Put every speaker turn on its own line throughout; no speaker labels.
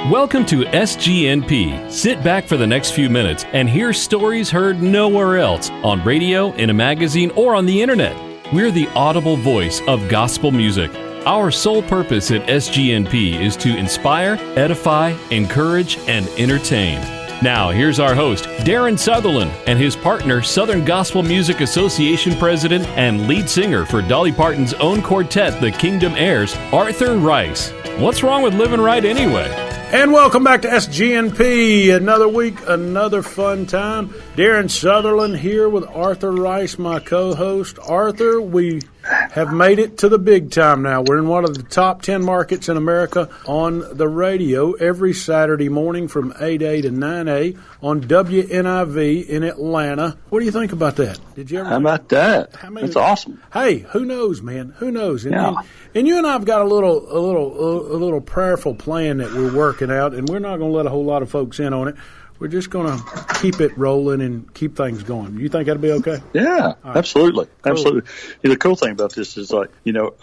Welcome to SGNP. Sit back for the next few minutes and hear stories heard nowhere else on radio, in a magazine, or on the internet. We're the audible voice of gospel music. Our sole purpose at SGNP is to inspire, edify, encourage, and entertain. Now, here's our host, Darien Southerland, and his partner, Southern Gospel Music Association President and lead singer for Dolly Parton's own quartet, the Kingdom Heirs, Arthur Rice. What's wrong with living right anyway?
And welcome back to SGNP. Another week, another fun time. Darien Southerland here with Arthur Rice, my co-host. Arthur, we have made it to the big time now. We're in one of the top 10 markets in America on the radio every Saturday morning from 8A to 9A on WNIV in Atlanta. What do you think about that? Did you ever?
How about that? That's awesome.
Hey, who knows, man? Who knows?
And
you and I have got a little prayerful plan that we're working out, and we're not going to let a whole lot of folks in on it. We're just going to keep it rolling and keep things going. You think that'll be okay?
Yeah, right. Absolutely. Cool. Absolutely. The cool thing about this is, I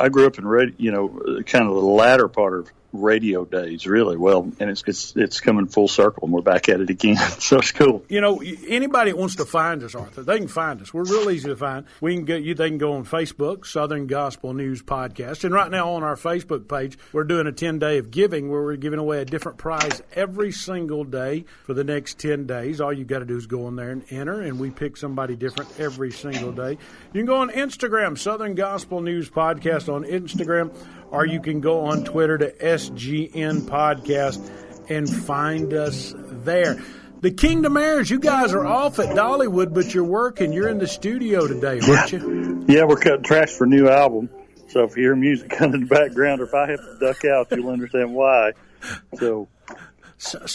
grew up in kind of the latter part of radio days, really. Well, and it's coming full circle, and we're back at it again. So it's cool.
Anybody that wants to find us, Arthur, they can find us. We're real easy to find. They can go on Facebook, Southern Gospel News Podcast, and right now on our Facebook page, we're doing a 10-day of giving where we're giving away a different prize every single day for the next 10 days. All you got to do is go in there and enter, and we pick somebody different every single day. You can go on Instagram, Southern Gospel News Podcast on Instagram, or you can go on Twitter to SGN Podcast and find us there. The Kingdom Heirs, you guys are off at Dollywood, but you're working. You're in the studio today, aren't you?
Yeah, we're cutting tracks for a new album. So if you hear music coming in the background, or if I have to duck out, you'll understand why. So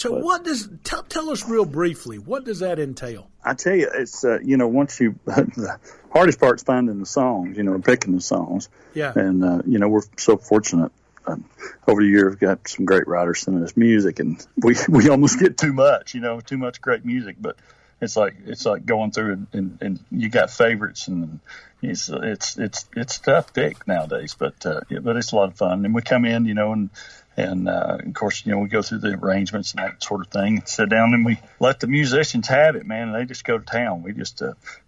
what does tell us real briefly? What does that entail?
I
tell you, it's once you the hardest part's finding the songs, picking the songs.
Yeah.
And we're so fortunate. Over the years, we've got some great writers sending us music, and we almost get too much great music. But it's like going through and you got favorites, and it's tough to pick nowadays. But it's a lot of fun, and we come in, and of course, we go through the arrangements and that sort of thing, and sit down and we let the musicians have it, man. And they just go to town. We just,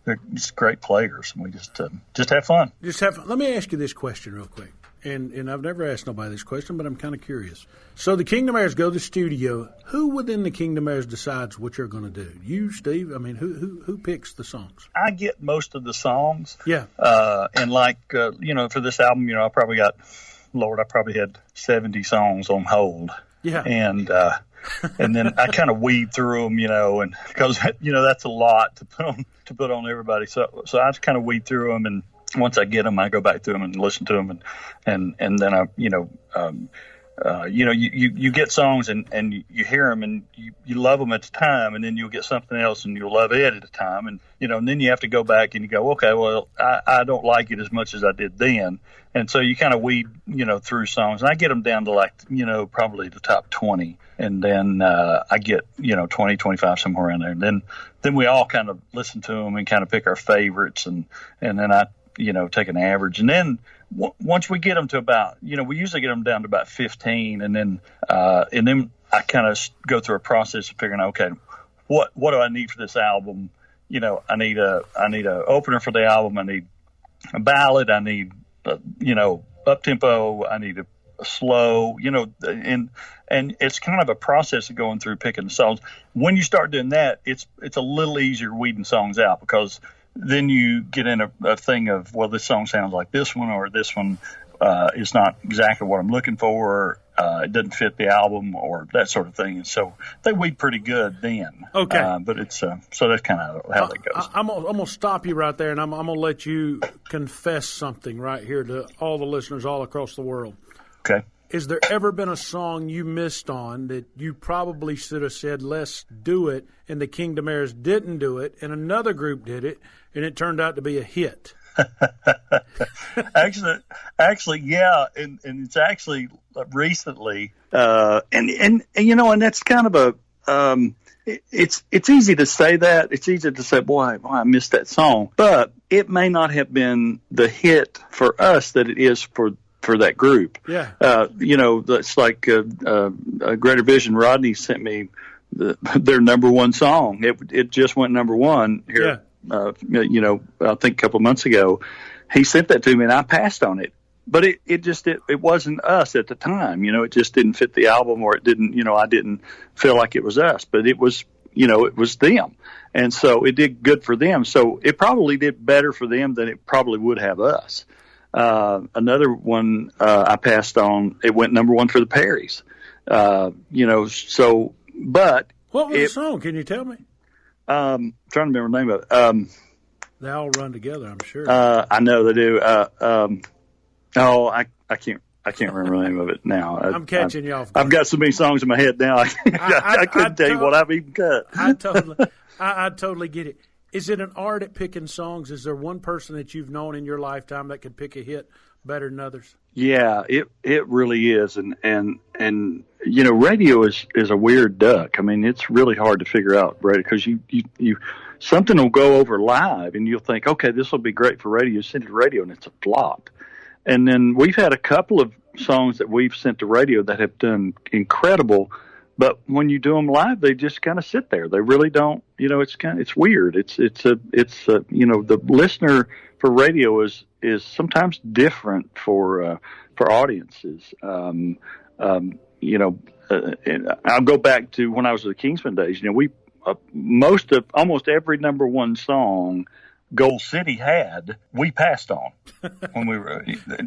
they're just great players, and we just have fun.
Let me ask you this question real quick. And I've never asked nobody this question, but I'm kind of curious. So the Kingdom Heirs go to the studio. Who within the Kingdom Heirs decides what you're going to do? You, Steve? I mean, who picks the songs?
I get most of the songs.
Yeah.
And for this album, I probably had 70 songs on hold.
Yeah.
And then I kind of weed through them, and because that's a lot to put on everybody. So I just kind of weed through them, and once I get them, I go back through them and listen to them, and then I you get songs and you hear them and you love them at the time, and then you'll get something else and you'll love it at the time, and and then you have to go back and you go, okay, well I don't like it as much as I did then, and so you kind of weed through songs, and I get them down to probably the top 20, and then I get 20, 25 somewhere around there, and then we all kind of listen to them and kind of pick our favorites, and then I take an average, and then once we get them to about, we usually get them down to about 15, and then I kind of go through a process of figuring out, okay, what do I need for this album? I need a opener for the album. I need a ballad. I need up tempo. I need a slow. And it's kind of a process of going through picking the songs. When you start doing that, it's a little easier weeding songs out, because then you get in a thing of, well, this song sounds like this one, or this one is not exactly what I'm looking for, it doesn't fit the album, or that sort of thing. And so they weed pretty good then.
Okay.
But it's so that's kind of how that goes.
I'm going to stop you right there, and I'm going to let you confess something right here to all the listeners all across the world.
Okay.
Has there ever been a song you missed on that you probably should have said, let's do it, and the Kingdom Heirs didn't do it, and another group did it, and it turned out to be a hit?
Actually, yeah, and it's actually recently, and that's kind of a, it's easy to say that. It's easy to say, boy, I missed that song, but it may not have been the hit for us that it is for for that group.
Yeah.
That's like Greater Vision. Rodney sent me their number one song. It just went number one here. Yeah. I think a couple of months ago, he sent that to me, and I passed on it. But it wasn't us at the time. It just didn't fit the album, or it didn't. I didn't feel like it was us. But it was them, and so it did good for them. So it probably did better for them than it probably would have us. Another one I passed on. It went number one for the Perrys. So, but
what was the song? Can you tell me?
Trying to remember the name of it.
They all run together, I'm sure.
I know they do. I can't remember the name of it now.
I'm catching you off guard.
I've got so many songs in my head now. I couldn't tell you what I've even cut.
I totally get it. Is it an art at picking songs? Is there one person that you've known in your lifetime that could pick a hit better than others?
Yeah, it really is, and radio is a weird duck. I mean, it's really hard to figure out, right? Because you something will go over live, and you'll think, okay, this will be great for radio. You send it to radio, and it's a flop. And then we've had a couple of songs that we've sent to radio that have done incredible, but when you do them live, they just kind of sit there. They really don't. It's weird. It's the listener for radio is sometimes different for audiences. And I'll go back to when I was with the Kingsman days. We almost every number one song Gold City had, we passed on when we were.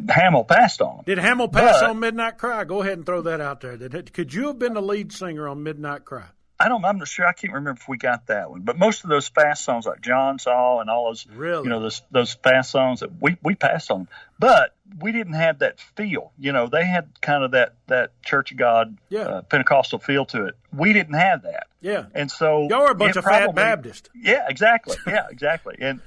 Hamill passed on.
Did Hamill pass on Midnight Cry? Go ahead and throw that out there. Could you have been the lead singer on Midnight Cry?
I'm not sure. I can't remember if we got that one. But most of those fast songs, like John Saw and all those,
really?
Those fast songs that we passed on. But we didn't have that feel. They had kind of that Church of God, Pentecostal feel to it. We didn't have that.
Yeah.
And so
y'all were a bunch of fat Baptists.
Yeah, exactly. Yeah, exactly. And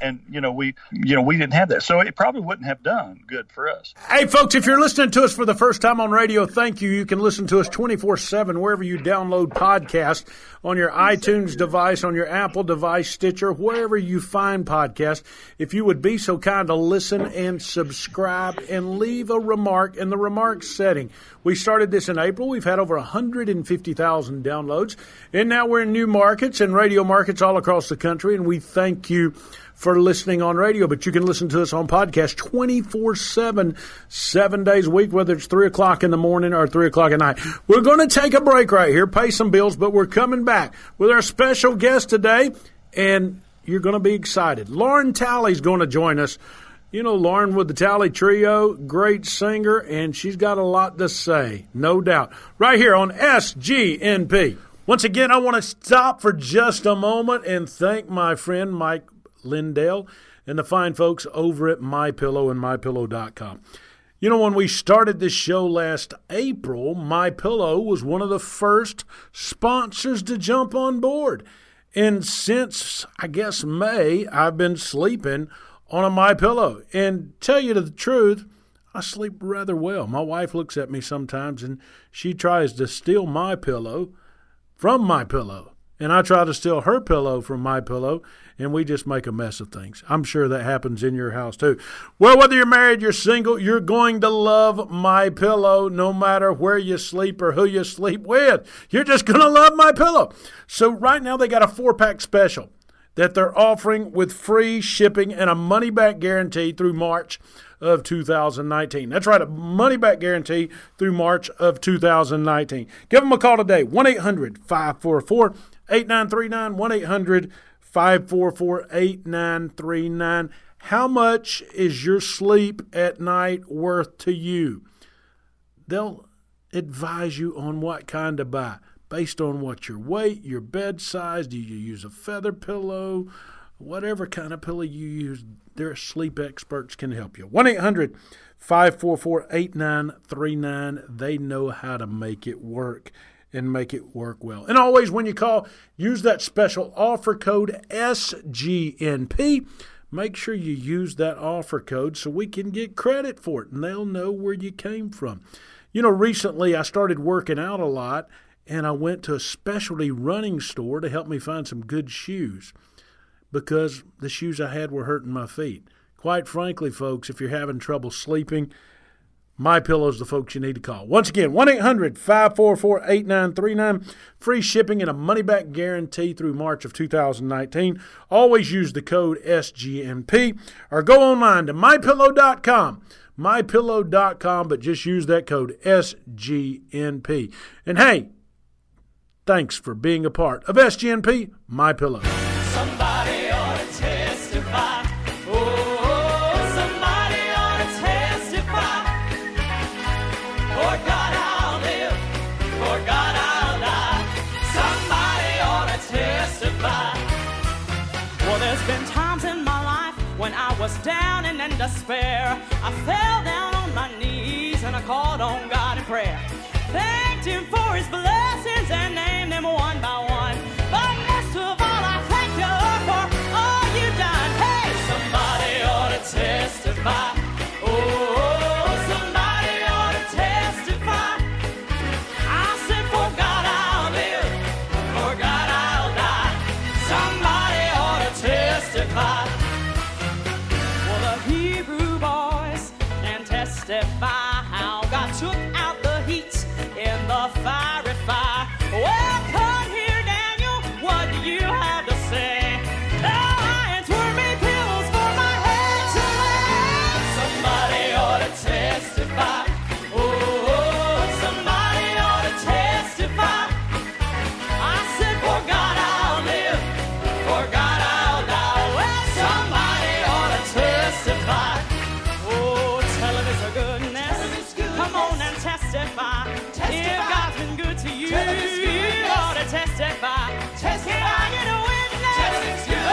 we didn't have that. So it probably wouldn't have done good for us.
Hey folks, if you're listening to us for the first time on radio, thank you. You can listen to us 24/7 wherever you download podcasts, on your iTunes device, on your Apple device, Stitcher, wherever you find podcasts. If you would be so kind to listen and subscribe and leave a remark in the remarks setting. We started this in April. We've had over 150,000 downloads. And now we're in new markets and radio markets all across the country. And we thank you for listening on radio. But you can listen to us on podcast 24/7, 7 days a week, whether it's 3 o'clock in the morning or 3 o'clock at night. We're going to take a break right here, pay some bills, but we're coming back with our special guest today. And you're going to be excited. Lauren Talley's going to join us. Lauren with the Talley Trio, great singer, and she's got a lot to say, no doubt. Right here on SGNP. Once again, I want to stop for just a moment and thank my friend Mike Lindell and the fine folks over at MyPillow and MyPillow.com. When we started this show last April, MyPillow was one of the first sponsors to jump on board. And since, I guess, May, I've been sleeping on a MyPillow. And tell you the truth, I sleep rather well. My wife looks at me sometimes and she tries to steal my pillow from my pillow. And I try to steal her pillow from my pillow, and we just make a mess of things. I'm sure that happens in your house too. Well, whether you're married, you're single, you're going to love my pillow no matter where you sleep or who you sleep with. You're just going to love my pillow. So right now they got a 4-pack special that they're offering with free shipping and a money-back guarantee through March of 2019. That's right, a money-back guarantee through March of 2019. Give them a call today, 1-800-544-8939, 1-800-544-8939. How much is your sleep at night worth to you? They'll advise you on what kind to buy. Based on what your weight, your bed size, do you use a feather pillow, whatever kind of pillow you use, their sleep experts can help you. 1-800-544-8939. They know how to make it work and make it work well. And always when you call, use that special offer code SGNP. Make sure you use that offer code so we can get credit for it and they'll know where you came from. Recently I started working out a lot, and I went to a specialty running store to help me find some good shoes because the shoes I had were hurting my feet. Quite frankly, folks, if you're having trouble sleeping, MyPillow's the folks you need to call. Once again, 1-800-544-8939. Free shipping and a money-back guarantee through March of 2019. Always use the code SGNP or go online to MyPillow.com. MyPillow.com, but just use that code SGNP. And hey, thanks for being a part of SGNP MyPillow.
Somebody ought to testify. Oh, somebody ought to testify. For God I'll live, for God I'll die. Somebody ought to testify. Well, there's been times in my life when I was down and in despair. I fell down on my knees and I called on God in prayer. Thanked Him for His blessings and named them one by one. But most of all, I thank you, Lord, for all you've done. Hey, somebody ought to testify. Oh, somebody ought to testify. I said, for God I'll live, for God I'll die. Somebody ought to testify. Well, the Hebrew boys can testify how God took out the heat in the fiery fire. Well, come here, Daniel, what do you have to say? The lions were made pillows for my head to lay. Somebody ought to testify. Oh, somebody ought to testify. I said, for God I'll live, for God I'll die. Well, somebody ought to testify. Oh, tell him it's a goodness. Come on and testify. If God's been good to you, you ought to testify. Can I get a witness? Get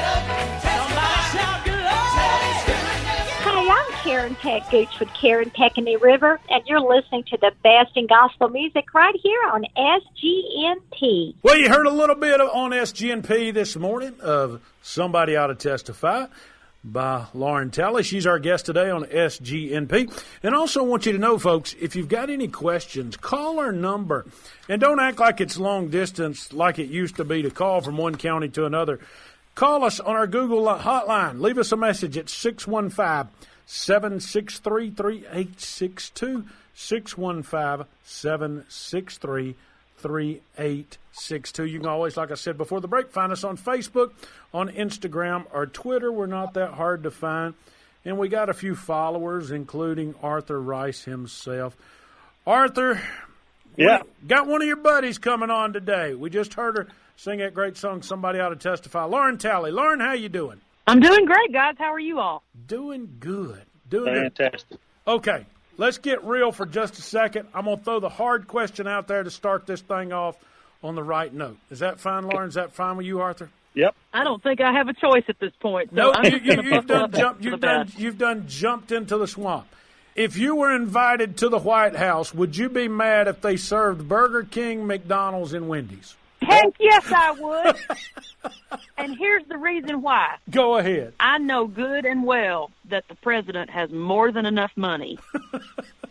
up. Somebody shout glory.
Hi, I'm Karen Peck Gooch with Karen Peck and the River, and you're listening to the best in gospel music right here on SGNP.
Well, you heard a little bit on SGNP this morning of Somebody Ought to Testify by Lauren Talley. She's our guest today on SGNP. And also want you to know, folks, if you've got any questions, call our number. And don't act like it's long distance like it used to be to call from one county to another. Call us on our Google hotline. Leave us a message at 615-763-3862, 615-763-3862. You can always, like I said before the break, find us on Facebook, on Instagram, or Twitter. We're not that hard to find. And we got a few followers, including Arthur Rice himself. Arthur,
Yeah.
we got one of your buddies coming on today. We just heard her sing that great song, Somebody Ought to Testify. Lauren Talley. Lauren, how you doing?
I'm doing great, guys. How are you all?
Doing good. Doing good.
Fantastic.
Okay, let's get real for just a second. I'm going to throw the hard question out there to start this thing off on the right note. Is that fine, Lauren? Is that fine with you, Arthur?
Yep.
I don't think I have a choice at this point. So
No,
I'm just gonna buckle up to the best.
you've done jumped into the swamp. If you were invited to the White House, would you be mad if they served Burger King, McDonald's, and Wendy's?
Heck yes, I would. And here's the reason why.
Go ahead.
I know good and well that the president has more than enough money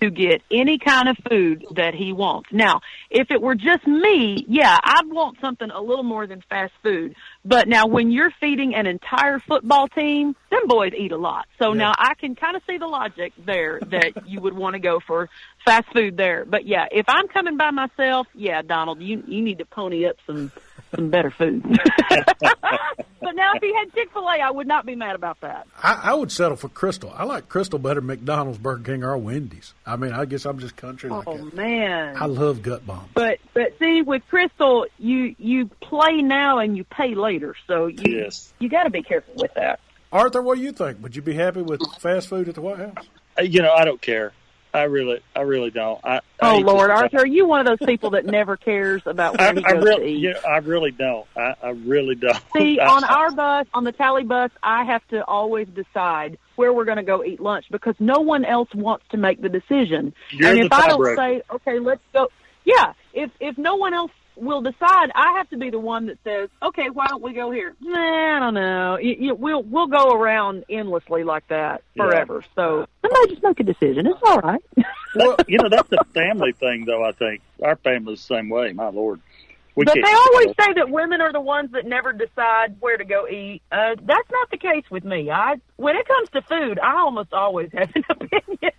to get any kind of food that he wants. Now, if it were just me, yeah, I'd want something a little more than fast food. But now when you're feeding an entire football team, them boys eat a lot. So
Yeah.
now I can kind of see the logic there that you would want to go for fast food there. But yeah, if I'm coming by myself, yeah, Donald, you need to pony up some better food. But now if he had Chick-fil-A, I would not be mad about that.
I would settle for Crystal. I like Crystal better than McDonald's, Burger King, or Wendy's. I mean, I guess I'm just country like
Oh,
that.
man.
I love gut bombs.
But see, with Crystal, you play now and you pay later, so you got to be careful with that.
Arthur, what do you think? Would you be happy with fast food at the White House?
I don't care. I really don't. I
Oh,
hate
Lord,
to-
Arthur, are you one of those people that never cares about where he goes to eat?
I really don't. I really don't.
See, on our bus, on the Talley bus, I have to always decide where we're going to go eat lunch because no one else wants to make the decision.
You're
and
the
if I don't
tiebreaker.
say, okay, let's go, yeah, if no one else will decide, I have to be the one that says, okay, why don't we go here? Nah, I don't know. We'll go around endlessly like that forever. So somebody just make a decision. It's all right.
Well, that's a family thing, though, I think. Our family's the same way, my Lord.
But they always say that women are the ones that never decide where to go eat. That's not the case with me. When it comes to food, I almost always have an opinion.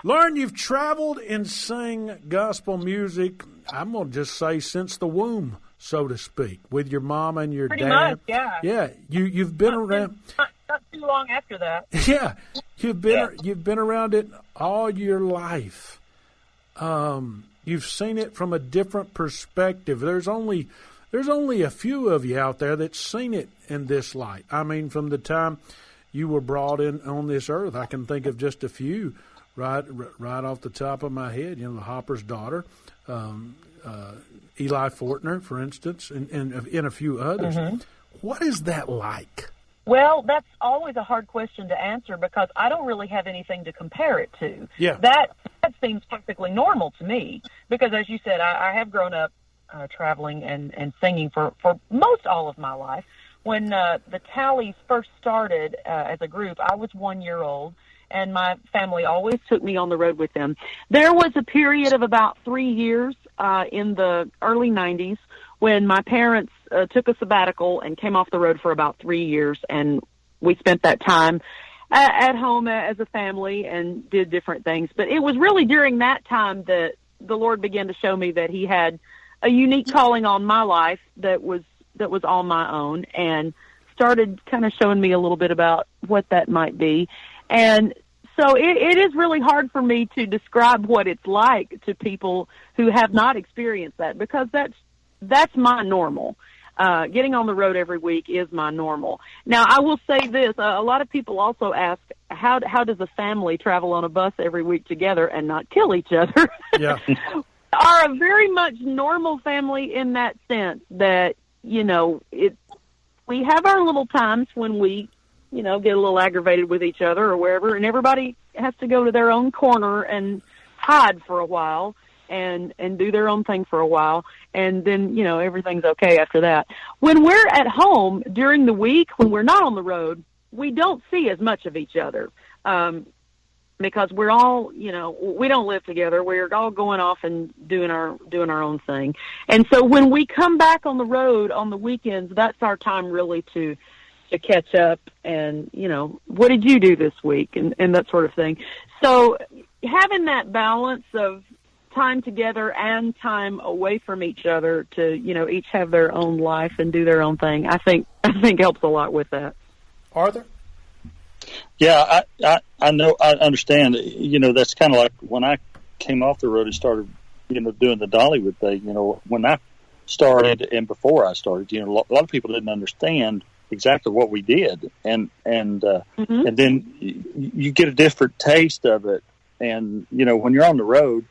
Lauren, you've traveled and sang gospel music, I'm going to just say, since the womb, so to speak, with your mom and your
Pretty
dad.
much, yeah.
Yeah, you've been around.
Not too long after that.
Yeah, you've been around it all your life. You've seen it from a different perspective. There's only a few of you out there that's seen it in this light. I mean, from the time you were brought in on this earth, I can think of just a few right off the top of my head. You know, the Hopper's daughter, Eli Fortner, for instance, and a few others. Mm-hmm. What is that like?
Well, that's always a hard question to answer because I don't really have anything to compare it to.
Yeah.
That seems perfectly normal to me because, as you said, I have grown up traveling and singing for most all of my life. When the Talleys first started as a group, I was 1 year old, and my family always took me on the road with them. There was a period of about 3 years in the early 90s when my parents took a sabbatical and came off the road for about 3 years, and we spent that time at home as a family and did different things. But it was really during that time that the Lord began to show me that he had a unique calling on my life that was all my own, and started kind of showing me a little bit about what that might be. And so it is really hard for me to describe what it's like to people who have not experienced that, because that's my normal. Getting on the road every week is my normal. Now, I will say this. A lot of people also ask, how does a family travel on a bus every week together and not kill each other? Yeah. Are a very much normal family in that sense that, you know, we have our little times when we, you know, get a little aggravated with each other or wherever, and everybody has to go to their own corner and hide for a while and do their own thing for a while, and then, you know, everything's okay after that. When we're at home during the week, when we're not on the road, we don't see as much of each other because we're all, you know, we don't live together. We're all going off and doing our own thing. And so when we come back on the road on the weekends, that's our time really to catch up and, you know, what did you do this week and that sort of thing. So having that balance of time together and time away from each other to, you know, each have their own life and do their own thing, I think helps a lot with that.
Arthur?
Yeah, I know, I understand. You know, that's kind of like when I came off the road and started, you know, doing the Dollywood thing. You know, when I started and before I started, you know, a lot of people didn't understand exactly what we did, and then you get a different taste of it. And you know, when you're on the road,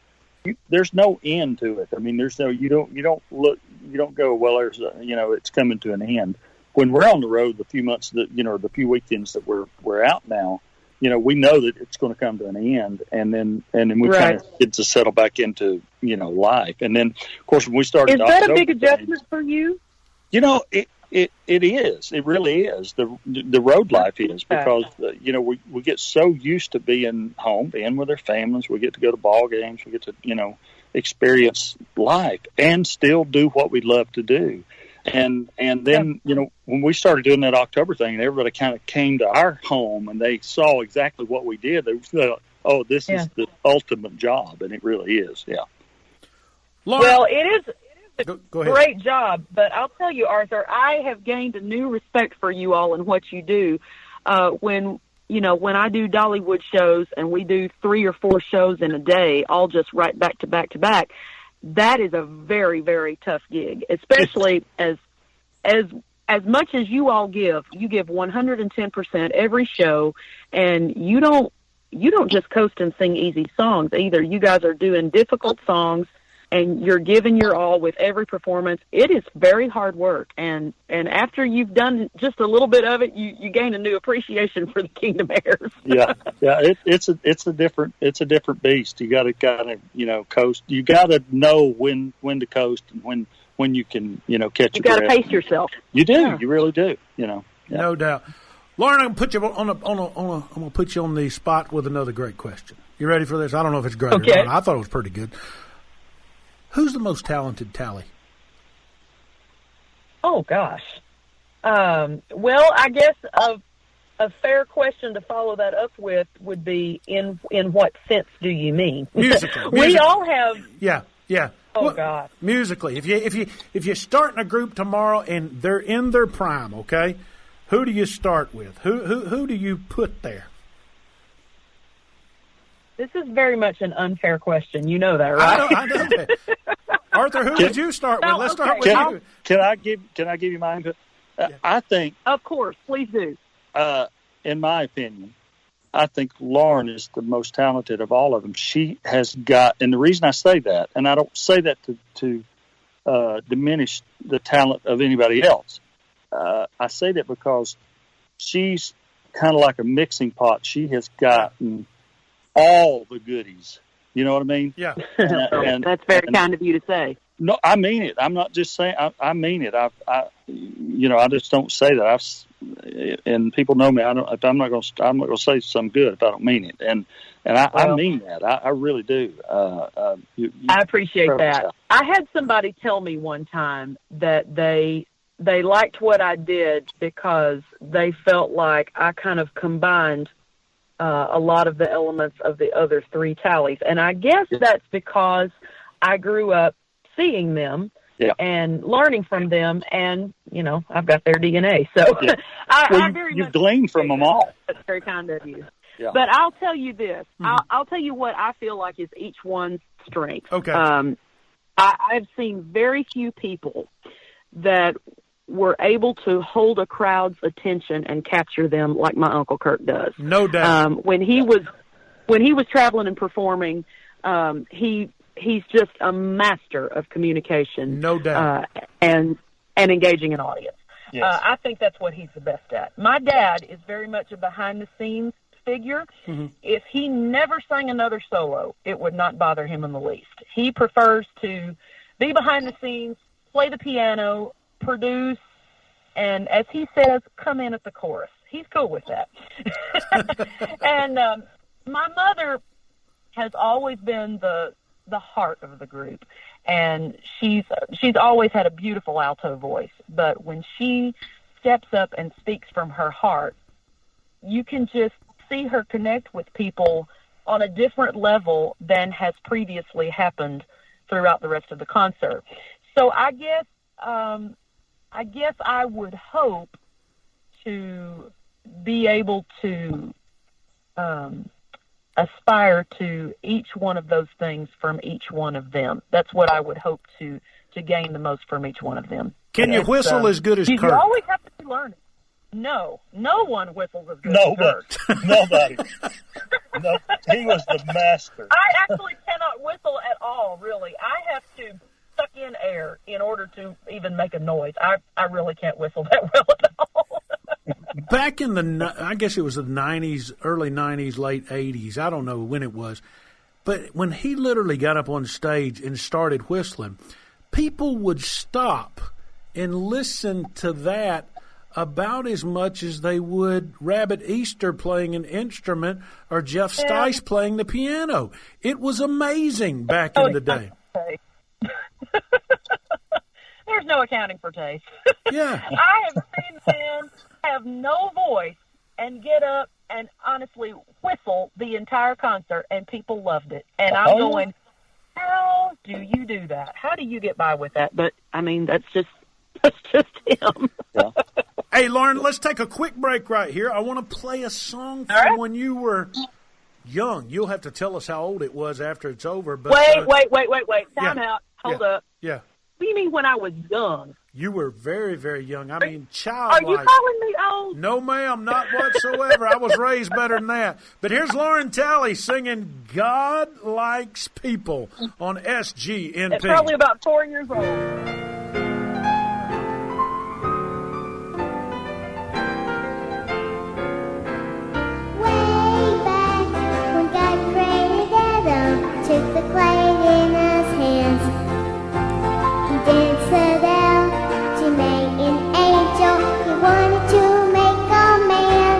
there's no end to it. I mean, you don't go, well, there's you know, it's coming to an end. When we're on the road, the few months that, you know, the few weekends that we're out now, you know, we know that it's going to come to an end, and then we kind of get to settle back into, you know, life. And then, of course, when we started,
is that a big adjustment for you?
You know, it is. It really is. The road life is, because you know, we get so used to being home, being with our families. We get to go to ball games. We get to, you know, experience life and still do what we love to do. And then, you know, when we started doing that October thing, and everybody kind of came to our home and they saw exactly what we did, they thought, oh, this is the ultimate job, and it really is. Yeah.
Lauren,
well, it is a
go ahead.
Great job, but I'll tell you, Arthur, I have gained a new respect for you all and what you do. When I do Dollywood shows and we do 3 or 4 shows in a day, all just right back to back to back, that is a very, very tough gig, especially as much as you all give. You give 110% every show, and you don't just coast and sing easy songs either. You guys are doing difficult songs, and you're giving your all with every performance. It is very hard work, and after you've done just a little bit of it, you gain a new appreciation for the Kingdom Heirs.
yeah, it's a different beast. You got to kind of, you know, coast. You got to know when to coast and when you can, you know, catch.
You got to pace yourself.
You do. Yeah. You really do. You know. Yeah.
No doubt. Lauren, I'm gonna put you I'm gonna put you on the spot with another great question. You ready for this? I don't know if it's great or not. I thought it was pretty good. Who's the most talented Talley
Oh, gosh. Well, I guess a fair question to follow that up with would be, in what sense do you mean?
Musically.
We all have.
Yeah.
Oh,
Well,
God.
musically, if you start in a group tomorrow and they're in their prime, okay, who do you start with? Who do you put there?
This is very much an unfair question. You know that, right?
I know that. Arthur, who would you start with? Let's start with you.
Can I give you my input? I think,
Of course, please do.
in my opinion, I think Lauren is the most talented of all of them. She has got, and the reason I say that, and I don't say that to diminish the talent of anybody else. I say that because she's kind of like a mixing pot. She has gotten all the goodies. You know what I mean?
Yeah.
That's very kind of you to say.
No, I mean it. I'm not just saying. I mean it. I just don't say that. And people know me. I'm not going to say something good if I don't mean it. And I mean that. I really do.
I appreciate that. I had somebody tell me one time that they liked what I did because they felt like I kind of combined a lot of the elements of the other three Talleys. And I guess that's because I grew up seeing them and learning from them, and, I've got their DNA. So
you glean from them all.
That's very kind of you.
Yeah.
But I'll tell you this. I'll tell you what I feel like is each one's strength.
Okay.
I've seen very few people that were able to hold a crowd's attention and capture them like my Uncle Kurt does.
No doubt.
When he was traveling and performing, he's just a master of communication.
No doubt.
And engaging an audience.
Yes.
I think that's what he's the best at. My dad is very much a behind-the-scenes figure. Mm-hmm. If he never sang another solo, it would not bother him in the least. He prefers to be behind the scenes, play the piano, produce, and, as he says, come in at the chorus. He's cool with that. And my mother has always been the heart of the group, and she's always had a beautiful alto voice. But when she steps up and speaks from her heart, you can just see her connect with people on a different level than has previously happened throughout the rest of the concert. So I guess I would hope to be able to aspire to each one of those things from each one of them. That's what I would hope to gain the most from each one of them.
Can you whistle as good as Kurt?
You always have to be learning. No one whistles as good as Kurt.
Nobody. No, he was the master.
I actually cannot whistle at all, really. I have to suck in air in order to even make a noise. I really can't whistle that well at all.
Back in I guess it was the 90s, early 90s, late 80s. I don't know when it was. But when he literally got up on stage and started whistling, people would stop and listen to that about as much as they would Rabbit Easter playing an instrument or Jeff Stice playing the piano. It was amazing back in the day.
There's no accounting for taste.
Yeah.
I have seen him have no voice and get up and honestly whistle the entire concert, and people loved it. And I'm going, how do you do that? How do you get by with that? But, I mean, that's just him.
Yeah.
Hey, Lauren, let's take a quick break right here. I want to play a song from when you were young. You'll have to tell us how old it was after it's over. But
Wait. Time out. Hold up.
Yeah.
What do you mean when I was young?
You were very, very young. I mean, childlike.
Are you calling me old?
No, ma'am, not whatsoever. I was raised better than that. But here's Lauren Talley singing God Likes People on SGNP.
It's probably about 4 years old.
Took the clay in his hands. He didn't set out to make an angel. He wanted to make a man.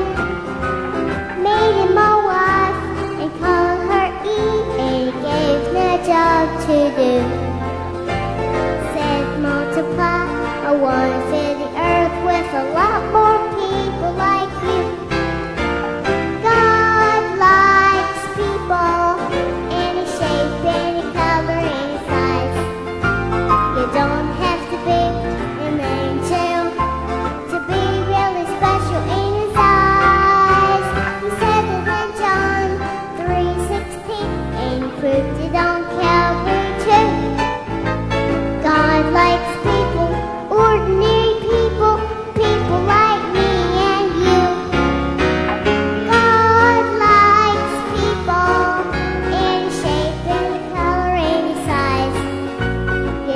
Made him a wife and called her Eve, and he gave him a job to do. Said multiply a ones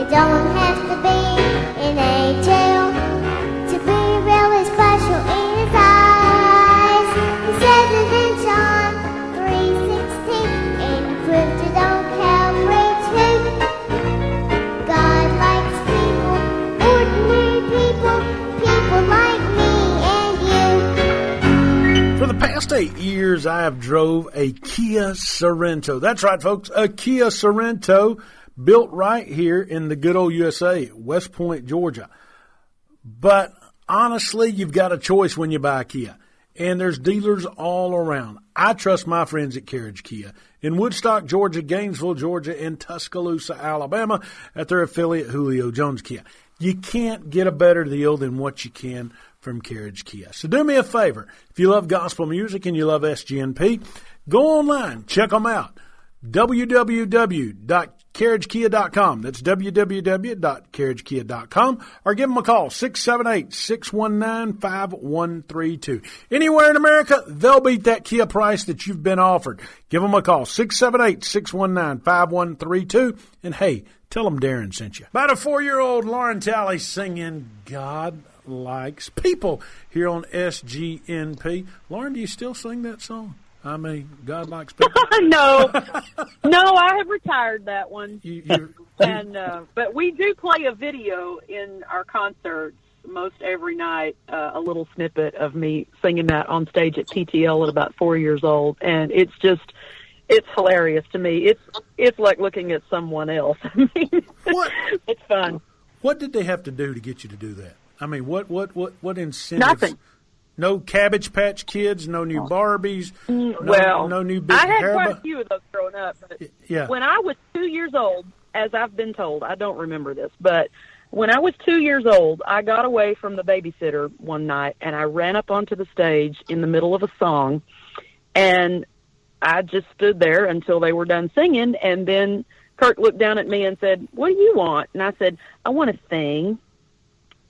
You don't have to be an angel to be really special in his eyes. He said it in John 3:16, and he proved it on Calvary too. God likes people, ordinary people, people like me and you.
For the past 8 years, I have drove a Kia Sorento. That's right, folks, a Kia Sorento built right here in the good old USA, West Point, Georgia. But honestly, you've got a choice when you buy a Kia, and there's dealers all around. I trust my friends at Carriage Kia in Woodstock, Georgia, Gainesville, Georgia, and Tuscaloosa, Alabama at their affiliate Julio Jones Kia. You can't get a better deal than what you can from Carriage Kia. So do me a favor. If you love gospel music and you love SGNP, go online, check them out. www.carriagekia.com. That's www.carriagekia.com, or give them a call, 678-619-5132. Anywhere in America, they'll beat that Kia price that you've been offered. Give them a call, 678-619-5132, and hey, tell them Darren sent you. About a 4-year-old Lauren Talley singing God Likes People here on SGNP. Lauren, do you still sing that song? I mean, God Likes People.
No, I have retired that one. But we do play a video in our concerts most every night, a little snippet of me singing that on stage at TTL at about 4 years old, and it's hilarious to me. It's like looking at someone else. I mean, it's fun.
What did they have to do to get you to do that? I mean, what incentives?
Nothing.
No Cabbage Patch Kids, no new Barbies, no new big
I had
hair
quite a few of those growing up. But
yeah.
When I was 2 years old, as I've been told, I don't remember this, but when I was 2 years old, I got away from the babysitter one night, and I ran up onto the stage in the middle of a song, and I just stood there until they were done singing, and then Kirk looked down at me and said, "What do you want?" And I said, "I want to sing."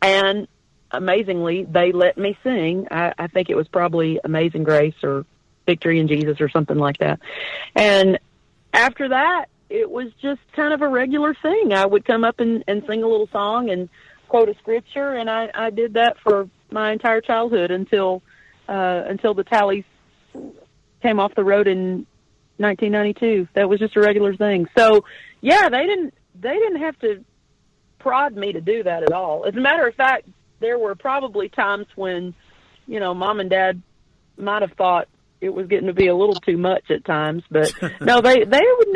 And amazingly, they let me sing. I think it was probably Amazing Grace or Victory in Jesus or something like that. And after that, it was just kind of a regular thing. I would come up and sing a little song and quote a scripture, and I did that for my entire childhood until the Talleys came off the road in 1992. That was just a regular thing. So, yeah, they didn't have to prod me to do that at all. As a matter of fact, there were probably times when, Mom and Dad might have thought it was getting to be a little too much at times, but no, they would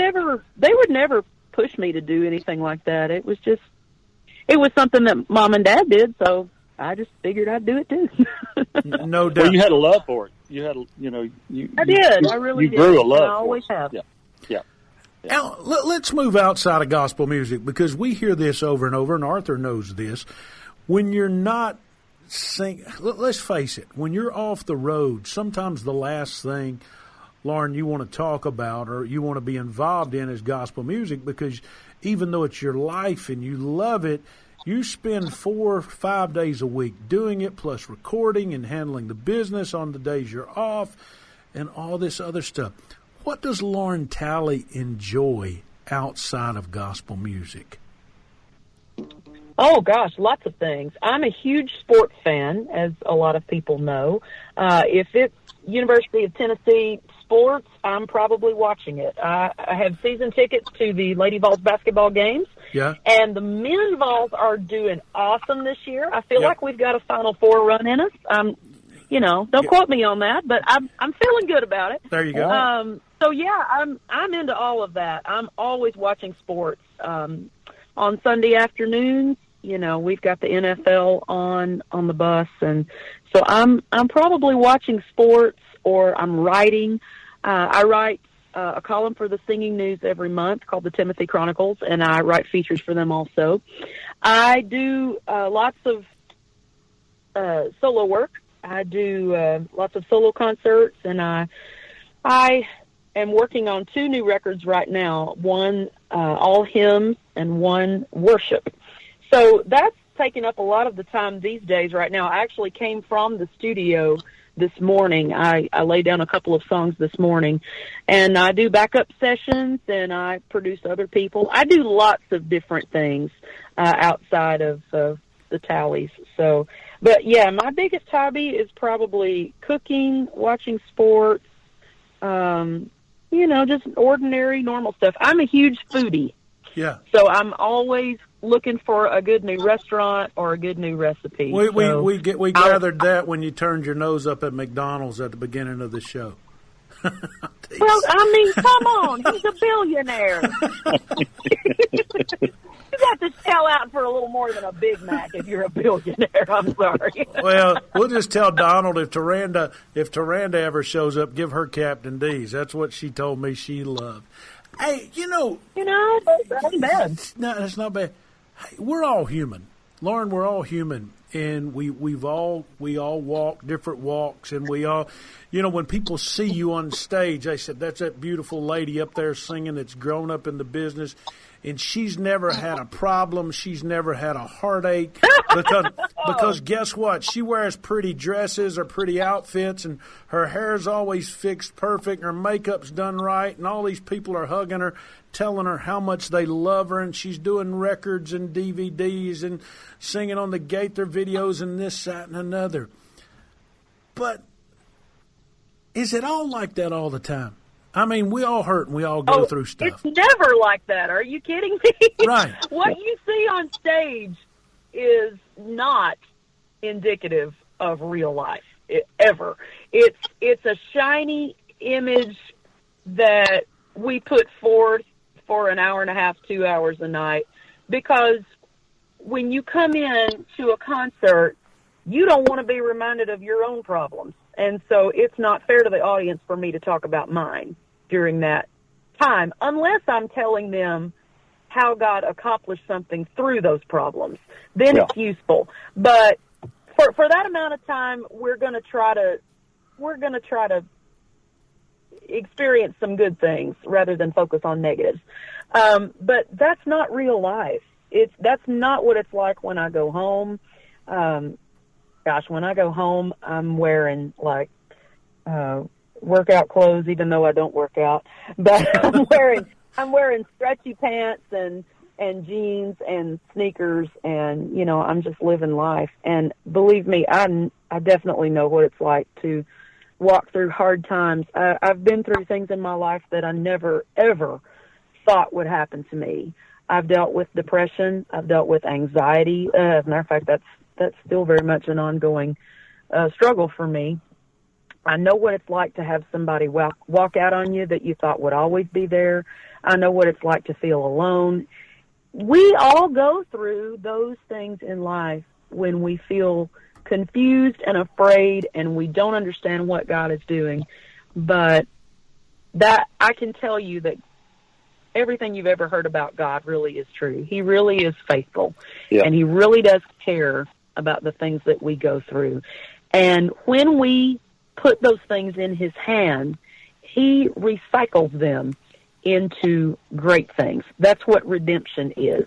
never push me to do anything like that. It was something that Mom and Dad did, so I just figured I'd do it too.
No doubt.
Well, you had a love for it. You had,
I did. I really did.
You grew a love.
I always have.
Yeah.
Now, let's move outside of gospel music, because we hear this over and over, and Arthur knows this. When you're not singing, let's face it, when you're off the road, sometimes the last thing, Lauren, you want to talk about or you want to be involved in is gospel music, because even though it's your life and you love it, you spend 4 or 5 days a week doing it, plus recording and handling the business on the days you're off and all this other stuff. What does Lauren Talley enjoy outside of gospel music?
Oh, gosh, lots of things. I'm a huge sports fan, as a lot of people know. If it's University of Tennessee sports, I'm probably watching it. I have season tickets to the Lady Vols basketball games.
Yeah.
And the men Vols are doing awesome this year. I feel like we've got a Final Four run in us. Don't quote me on that, but I'm feeling good about it.
There you go.
So yeah, I'm into all of that. I'm always watching sports. On Sunday afternoons, we've got the NFL on the bus, and so I'm probably watching sports, or I'm writing. I write a column for the Singing News every month called the Timothy Chronicles, and I write features for them also. I do lots of solo work. I do lots of solo concerts, and I am working on 2 new records right now, one all hymns and one worship. So that's taking up a lot of the time these days right now. I actually came from the studio this morning. I laid down a couple of songs this morning, and I do backup sessions, and I produce other people. I do lots of different things outside of the Talleys. So, but yeah, my biggest hobby is probably cooking, watching sports, just ordinary, normal stuff. I'm a huge foodie.
Yeah.
So I'm always looking for a good new restaurant or a good new recipe.
We gathered that when you turned your nose up at McDonald's at the beginning of the show.
Well, I mean, come on, he's a billionaire. You got to shell out for a little more than a Big Mac if you're a billionaire. I'm sorry.
Well, we'll just tell Donald if Taranda ever shows up, give her Captain D's. That's what she told me she loved. Hey,
that ain't bad.
No, that's not bad. Hey, we're all human, Lauren. We're all human, and we all walk different walks, and we all, when people see you on stage, they said that's that beautiful lady up there singing that's grown up in the business. And she's never had a problem. She's never had a heartache because guess what? She wears pretty dresses or pretty outfits, and her hair's always fixed perfect, and her makeup's done right, and all these people are hugging her, telling her how much they love her, and she's doing records and DVDs and singing on the Gaither videos and this, that, and another. But is it all like that all the time? I mean, we all hurt and we all go through stuff.
It's never like that. Are you kidding me?
Right.
What you see on stage is not indicative of real life, ever. It's a shiny image that we put forth for an hour and a half, 2 hours a night, because when you come in to a concert, you don't want to be reminded of your own problems. And so it's not fair to the audience for me to talk about mine during that time, unless I'm telling them how God accomplished something through those problems. Then it's useful. But for that amount of time, we're going to try to experience some good things rather than focus on negatives. But that's not real life. That's not what it's like when I go home. When I go home, I'm wearing workout clothes, even though I don't work out. But I'm wearing stretchy pants and jeans and sneakers, and I'm just living life. And believe me, I definitely know what it's like to walk through hard times. I've been through things in my life that I never ever thought would happen to me. I've dealt with depression. I've dealt with anxiety. As a matter of fact, that's still very much an ongoing struggle for me. I know what it's like to have somebody walk out on you that you thought would always be there. I know what it's like to feel alone. We all go through those things in life when we feel confused and afraid and we don't understand what God is doing. But that I can tell you that everything you've ever heard about God really is true. He really is faithful, and He really does care about the things that we go through. And when we put those things in His hand, He recycles them into great things. That's what redemption is.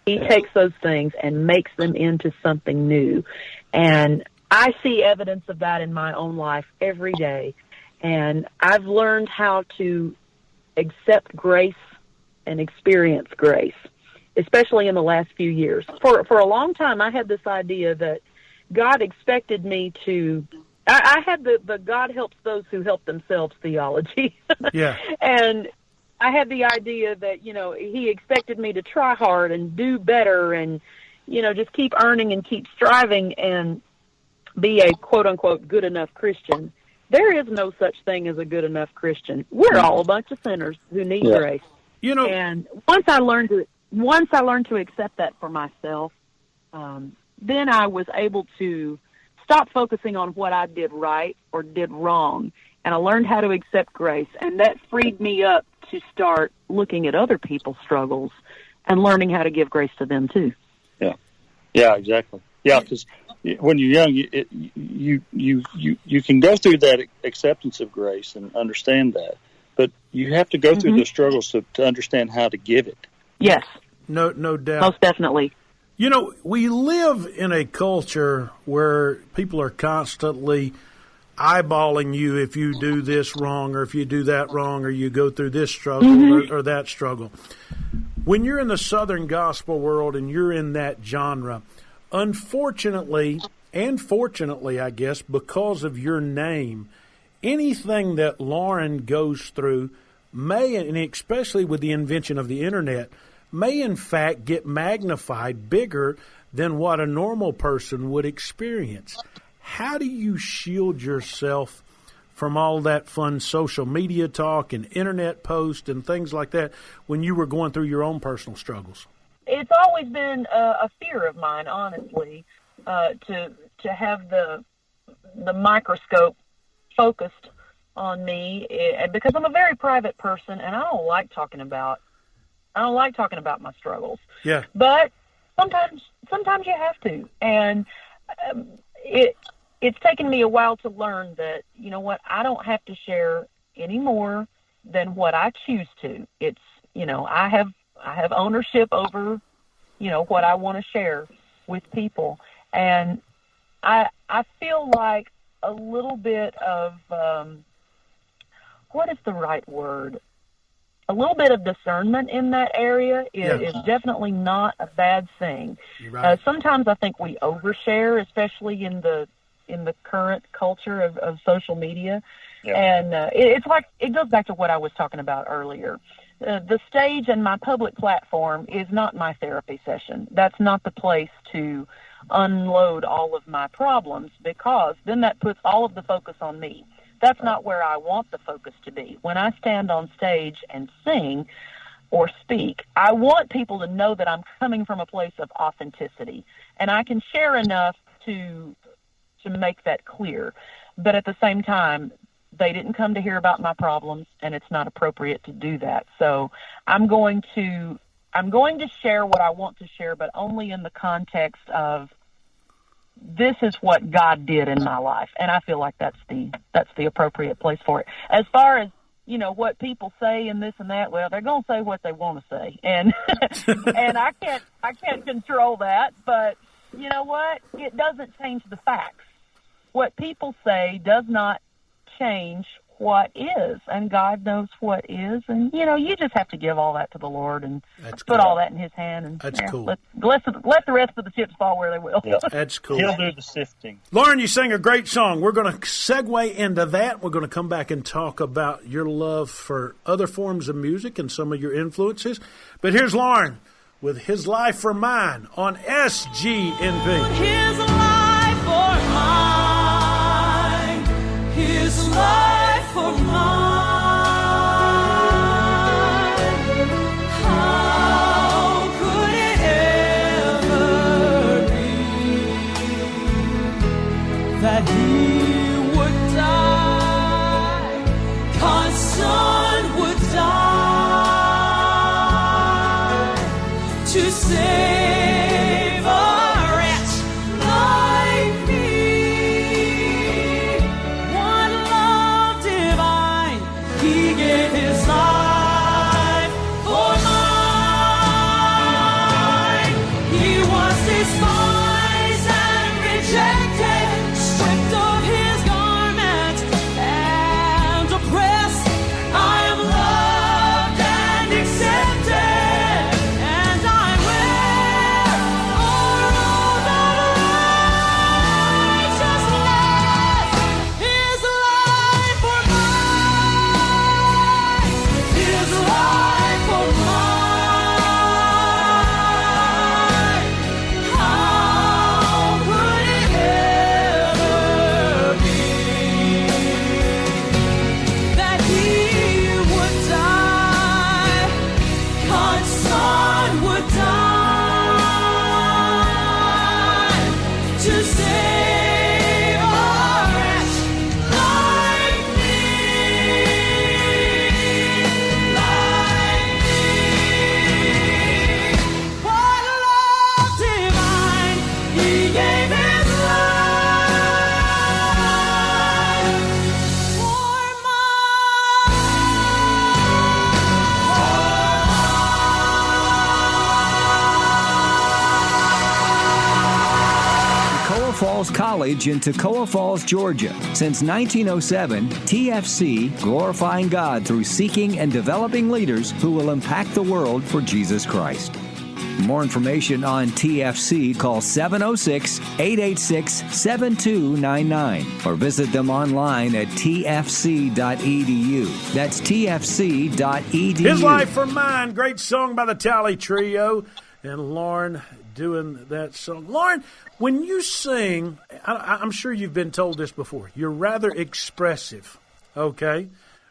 He takes those things and makes them into something new. And I see evidence of that in my own life every day. And I've learned how to accept grace and experience grace, especially in the last few years. For a long time, I had this idea that God expected me to... I had the God helps those who help themselves theology.
Yeah.
And I had the idea that, He expected me to try hard and do better and, just keep earning and keep striving and be a quote-unquote good enough Christian. There is no such thing as a good enough Christian. We're all a bunch of sinners who need grace. And once I learned to accept that for myself, then I was able to stop focusing on what I did right or did wrong, and I learned how to accept grace, and that freed me up to start looking at other people's struggles and learning how to give grace to them too.
Yeah, exactly. Yeah, because when you're young, you can go through that acceptance of grace and understand that, but you have to go through the struggles to understand how to give it.
Yes.
No doubt.
Most definitely.
We live in a culture where people are constantly, eyeballing you if you do this wrong or if you do that wrong or you go through this struggle or that struggle. When you're in the Southern gospel world and you're in that genre, unfortunately and fortunately, I guess, because of your name, anything that Lauren goes through may, and especially with the invention of the internet, may in fact get magnified bigger than what a normal person would experience. How do you shield yourself from all that fun social media talk and internet posts and things like that when you were going through your own personal struggles?
It's always been a fear of mine, honestly, to have the microscope focused on me, because I'm a very private person and I don't like talking about my struggles.
Yeah.
But sometimes you have to, and it's taken me a while to learn that, you know what, I don't have to share any more than what I choose to. It's, you know, I have ownership over, you know, what I want to share with people, and I feel like a little bit of what is the right word? A little bit of discernment in that area is definitely not a bad thing.
Right.
Sometimes I think we overshare, especially in the current culture of social media.
Yeah.
And it's like, it goes back to what I was talking about earlier. The stage and my public platform is not my therapy session. That's not the place to unload all of my problems, because then that puts all of the focus on me. That's not where I want the focus to be. When I stand on stage and sing or speak, I want people to know that I'm coming from a place of authenticity, and I can share enough to make that clear. But at the same time, they didn't come to hear about my problems, and it's not appropriate to do that. So I'm going to share what I want to share, but only in the context of, this is what God did in my life, and I feel like that's the appropriate place for it. As far as, you know, what people say and this and that, well, they're going to say what they want to say, and and I can't control that. But you know what? It doesn't change the facts. What people say does not change what is, and God knows what is, and you know, you just have to give all that to the Lord and put all that in His hand, and
that's cool.
Let the rest of the chips fall where they will.
Yeah.
That's cool.
He'll do the sifting.
Lauren, you sang a great song. We're going to segue into that. We're going to come back and talk about your love for other forms of music and some of your influences. But here's Lauren with His Life for Mine on SGNP.
His life for mine, His life for mine. How could it ever be that He would die, God's Son would die to save a wretch like me? One love divine, He gave His life for mine. He was despised and rejected, stripped of His garment and oppressed. I am loved and accepted, and I wear a robe of righteousness. His life for mine, His life for mine. How could it ever be that He would die, God's Son would die to save a wretch like me, What love divine, He gave His life for
Falls College in Toccoa Falls, Georgia. Since 1907, TFC, glorifying God through seeking and developing leaders who will impact the world for Jesus Christ. For more information on TFC, call 706-886-7299 or visit them online at tfc.edu. That's tfc.edu.
His Life for Mine, great song by the Talley Trio. And Lauren doing that song. Lauren, when you sing, I'm sure you've been told this before, you're rather expressive, okay?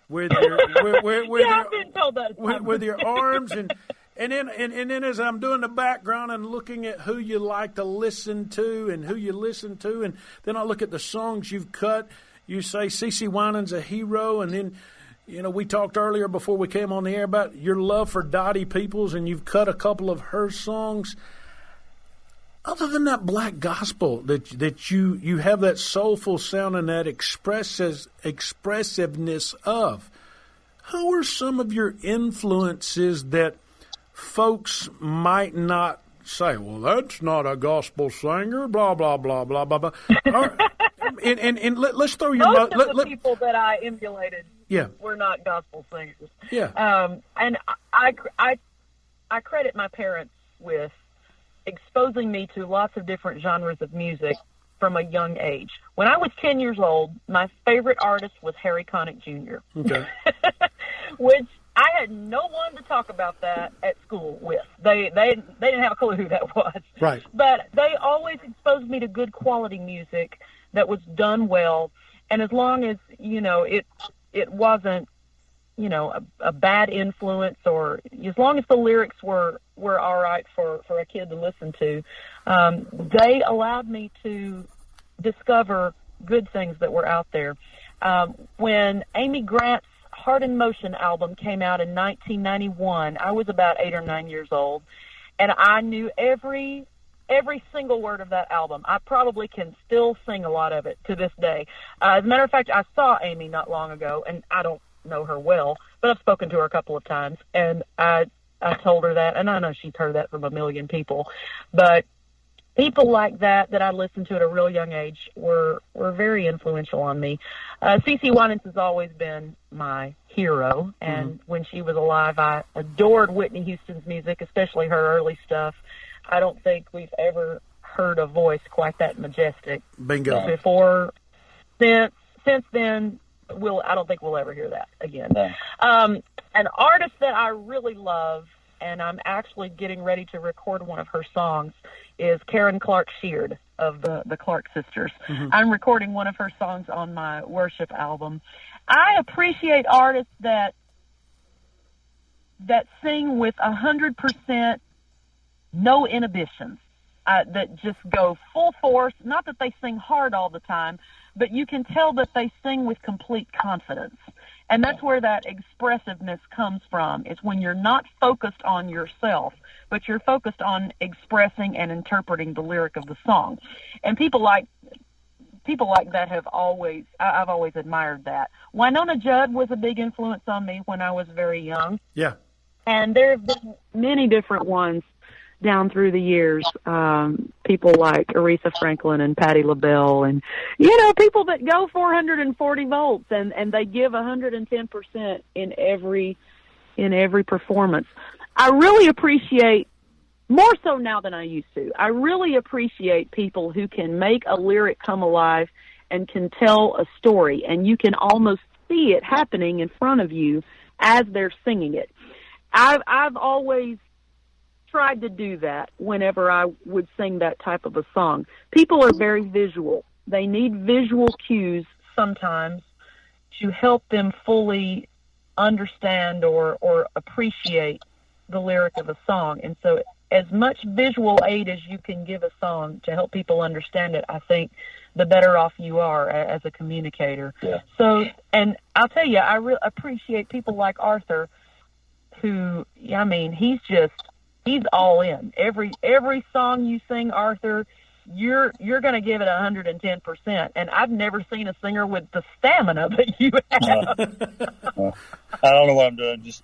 With your,
I've been told that.
With your arms and then as I'm doing the background and looking at who you like to listen to and who you listen to, and then I look at the songs you've cut. You say CeCe Winans a hero, and then, you know, we talked earlier before we came on the air about your love for Dottie Peoples, and you've cut a couple of her songs. Other than that black gospel that you have that soulful sound and that expressiveness of, who are some of your influences that folks might not say, well, that's not a gospel singer, blah, blah, blah, blah, blah, blah. And let's throw your...
Most of the people that I emulated were not gospel singers.
Yeah.
And I credit my parents with exposing me to lots of different genres of music from a young age. When I was 10 years old, my favorite artist was Harry Connick Jr.,
okay.
which I had no one to talk about that at school with. They didn't have a clue who that was.
Right.
But they always exposed me to good quality music that was done well, and as long as, you know, it wasn't, you know, a bad influence, or as long as the lyrics were all right for a kid to listen to, they allowed me to discover good things that were out there. When Amy Grant's Heart in Motion album came out in 1991, I was about 8 or 9 years old, and I knew every single word of that album. I probably can still sing a lot of it to this day. As a matter of fact, I saw Amy not long ago, and I don't know her well, but I've spoken to her a couple of times, and I told her that, and I know she's heard that from a million people, but people like that I listened to at a real young age were very influential on me. CeCe Winans has always been my hero, and when she was alive, I adored Whitney Houston's music, especially her early stuff. I don't think we've ever heard a voice quite that majestic.
Bingo.
Since then, I don't think we'll ever hear that again. An artist that I really love, and I'm actually getting ready to record one of her songs, is Karen Clark Sheard of the Clark Sisters. I'm recording one of her songs on my worship album. I appreciate artists that sing with 100% no inhibitions, that just go full force. Not that they sing hard all the time, but you can tell that they sing with complete confidence. And that's where that expressiveness comes from, is when you're not focused on yourself, but you're focused on expressing and interpreting the lyric of the song. And people like that I've always admired that. Winona Judd was a big influence on me when I was very young.
Yeah.
And there have been many different ones down through the years, people like Aretha Franklin and Patti LaBelle, and, you know, people that go 440 volts and they give 110% in every performance. I really appreciate, more so now than I used to, I really appreciate people who can make a lyric come alive and can tell a story, and you can almost see it happening in front of you as they're singing it. I've always tried to do that whenever I would sing that type of a song. People are very visual. They need visual cues sometimes to help them fully understand or appreciate the lyric of a song. And so as much visual aid as you can give a song to help people understand it, I think the better off you are as a communicator.
Yeah.
So, and I'll tell you, I really appreciate people like Arthur, who, I mean, he's all in. Every song you sing, Arthur, you're going to give it 110%. And I've never seen a singer with the stamina that you have.
I don't know what I'm doing. Just,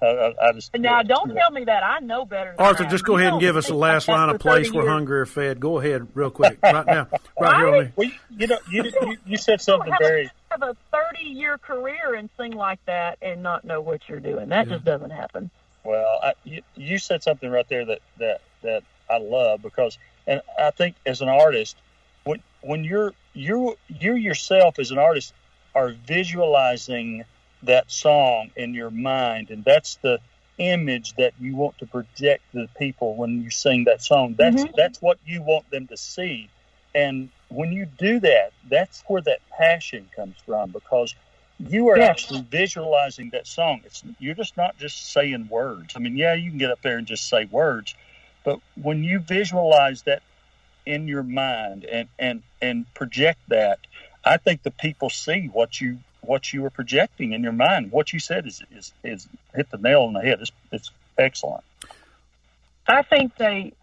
I just.
Now, don't tell me that. I know better than
Arthur,
that.
just go ahead and give us the last line of Place Where Hungry Are Fed. Go ahead real quick, right now. Right here on me.
Well, you said something very.
Have a 30-year career and sing like that and not know what you're doing. That just doesn't happen.
Well, you said something right there that I love, because, and I think as an artist, when you yourself as an artist are visualizing that song in your mind, and that's the image that you want to project to the people when you sing that song. That's what you want them to see. And when you do that, that's where that passion comes from, because you are actually visualizing that song. You're just not just saying words. I mean, yeah, you can get up there and just say words, but when you visualize that in your mind and project that, I think the people see what you were projecting in your mind. What you said is hit the nail on the head. It's excellent.
I think they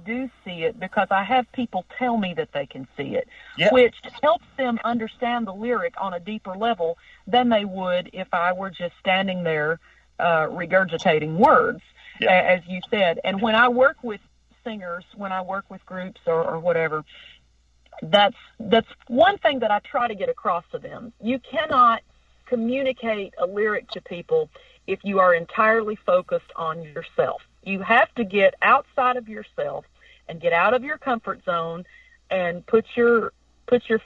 do see it, because I have people tell me that they can see it, which helps them understand the lyric on a deeper level than they would if I were just standing there regurgitating words, as you said. And when I work with singers, when I work with groups or whatever, that's one thing that I try to get across to them. You cannot communicate a lyric to people if you are entirely focused on yourself. You have to get outside of yourself and get out of your comfort zone and put your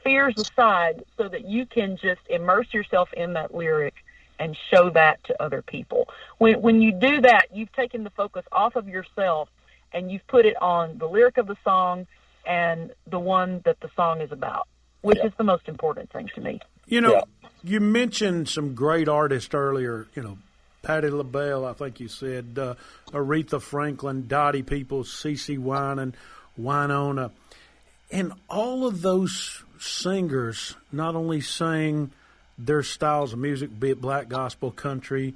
fears aside so that you can just immerse yourself in that lyric and show that to other people. When you do that, you've taken the focus off of yourself and you've put it on the lyric of the song and the one that the song is about, which is the most important thing to me.
You mentioned some great artists earlier, Patti LaBelle, I think you said, Aretha Franklin, Dottie Peoples, CeCe Winona. And all of those singers not only sang their styles of music, be it black gospel, country,